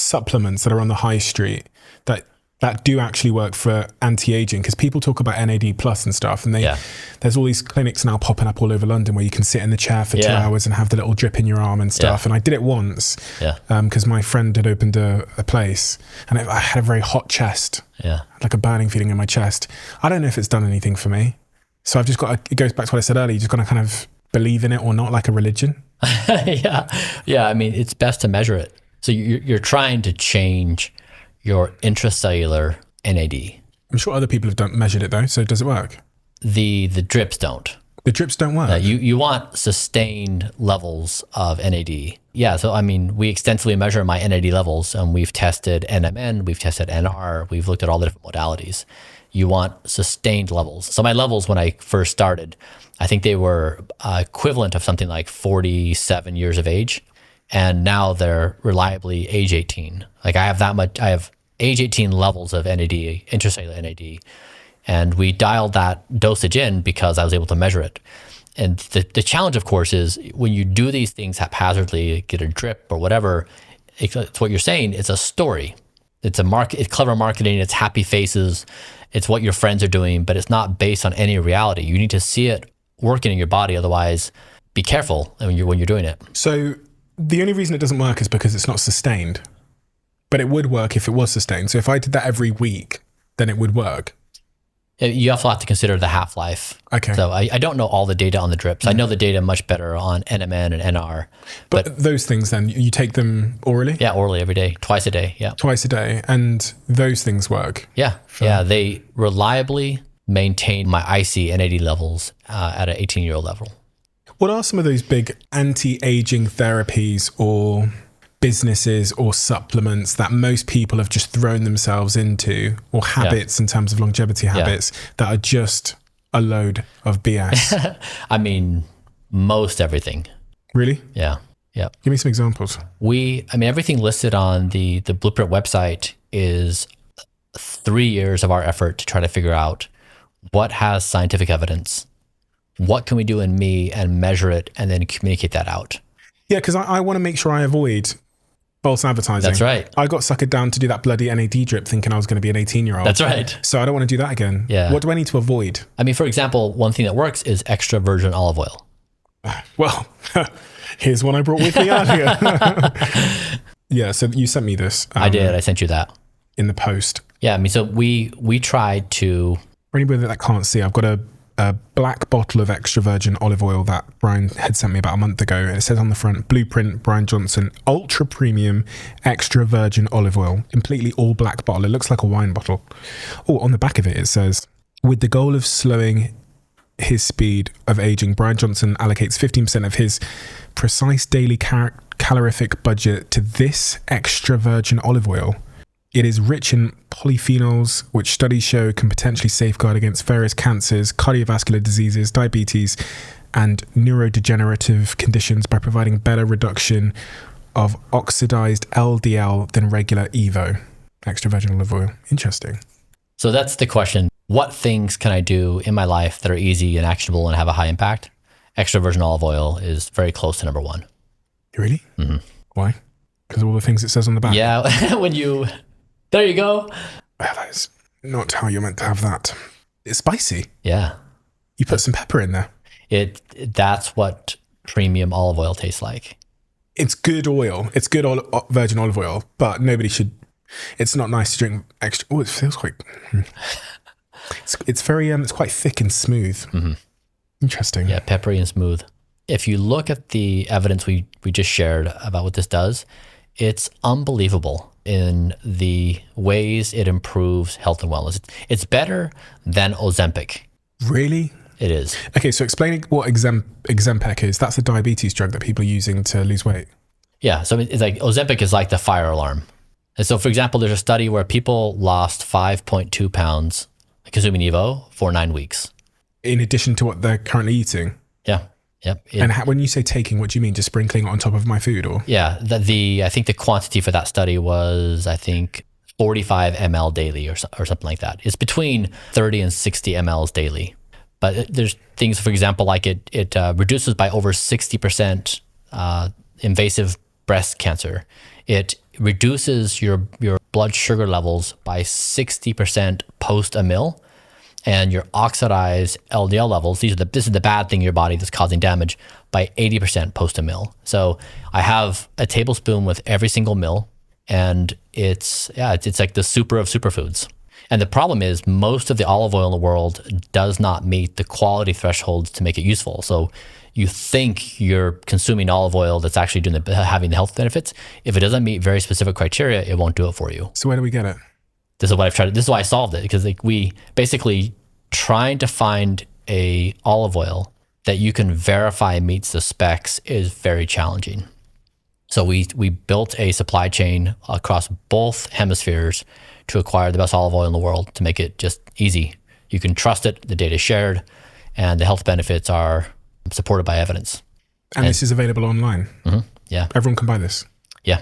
supplements that are on the high street that do actually work for anti-aging? Because people talk about NAD plus and stuff, and there's all these clinics now popping up all over London where you can sit in the chair for 2 hours and have the little drip in your arm and stuff. And I did it once because my friend had opened a place, and I had a very hot chest, like a burning feeling in my chest. I don't know if it's done anything for me. So I've just got it goes back to what I said earlier, you just got to kind of believe in it or not, like a religion. I mean, it's best to measure it. So you're trying to change your intracellular NAD. I'm sure other people have measured it though. So does it work? The drips don't. The drips don't work? You want sustained levels of NAD. Yeah, so I mean, we extensively measure my NAD levels, and we've tested NMN, we've tested NR, we've looked at all the different modalities. You want sustained levels. So my levels when I first started, I think they were equivalent of something like 47 years of age. And now they're reliably age 18. Like I have age 18 levels of NAD, intracellular NAD. And we dialed that dosage in because I was able to measure it. And the challenge, of course, is when you do these things haphazardly, get a drip or whatever, it's what you're saying, it's a story. It's it's clever marketing, it's happy faces, it's what your friends are doing, but it's not based on any reality. You need to see it working in your body, otherwise be careful when you're doing it. So the only reason it doesn't work is because it's not sustained, but it would work if it was sustained. So if I did that every week, then it would work. You also have to consider the half-life. Okay. So I don't know all the data on the drips. I know the data much better on NMN and NR. But those things then, you take them orally? Yeah, orally every day, twice a day, Twice a day, and those things work? Yeah, they reliably maintain my IC NAD levels at an 18-year-old level. What are some of those big anti-aging therapies or businesses or supplements that most people have just thrown themselves into, or habits in terms of longevity habits that are just a load of BS? I mean, most everything. Really? Yeah. Give me some examples. Everything listed on the Blueprint website is 3 years of our effort to try to figure out what has scientific evidence, what can we do in me and measure it and then communicate that out. Yeah, because I want to make sure I avoid false advertising. That's right. I got suckered down to do that bloody NAD drip thinking I was going to be an 18-year-old. That's right. So I don't want to do that again. Yeah. What do I need to avoid? I mean, for example, one thing that works is extra virgin olive oil. Well, here's one I brought with me earlier. Yeah, so you sent me this. I did. I sent you that. In the post. Yeah, I mean, so we tried to... For anybody that can't see, I've got a black bottle of extra virgin olive oil that Bryan had sent me about a month ago. And it says on the front, Blueprint, Bryan Johnson, ultra premium extra virgin olive oil, completely all black bottle. It looks like a wine bottle. Oh, on the back of it, it says, with the goal of slowing his speed of aging, Bryan Johnson allocates 15% of his precise daily calorific budget to this extra virgin olive oil. It is rich in polyphenols, which studies show can potentially safeguard against various cancers, cardiovascular diseases, diabetes, and neurodegenerative conditions by providing better reduction of oxidized LDL than regular EVO, extra virgin olive oil. Interesting. So that's the question. What things can I do in my life that are easy and actionable and have a high impact? Extra virgin olive oil is very close to number one. Really? Mm-hmm. Why? Because of all the things it says on the back? Yeah, there you go. Well, that is not how you're meant to have that. It's spicy. Yeah. You put some pepper in there. That's what premium olive oil tastes like. It's good oil. It's good virgin olive oil, but nobody should... It's not nice to drink extra... Oh, it feels quite... It's very... it's quite thick and smooth. Mm-hmm. Interesting. Yeah, peppery and smooth. If you look at the evidence we just shared about what this does, it's unbelievable in the ways it improves health and wellness. It's better than Ozempic. Really? It is. Okay, so explaining what Ozempic is, that's a diabetes drug that people are using to lose weight. Yeah, so it's like Ozempic is like the fire alarm. And so, for example, there's a study where people lost 5.2 pounds consuming Evo for 9 weeks. In addition to what they're currently eating? Yeah. Yep. And when you say taking, what do you mean? Just sprinkling it on top of my food, or? Yeah, I think the quantity for that study was 45 ml daily or something like that. It's between 30 and 60 mLs daily. But there's things, for example, like it reduces by over 60% invasive breast cancer. It reduces your blood sugar levels by 60% post a meal, and your oxidized LDL levels, this is the bad thing in your body that's causing damage, by 80% post a meal. So I have a tablespoon with every single meal, and it's like the super of superfoods. And the problem is most of the olive oil in the world does not meet the quality thresholds to make it useful. So you think you're consuming olive oil that's actually having the health benefits. If it doesn't meet very specific criteria, it won't do it for you. So where do we get it? This is what I've tried. This is why I solved it, because we basically trying to find a olive oil that you can verify meets the specs is very challenging. So we built a supply chain across both hemispheres to acquire the best olive oil in the world to make it just easy. You can trust it, the data is shared, and the health benefits are supported by evidence. And this is available online? Mm-hmm, yeah. Everyone can buy this? Yeah.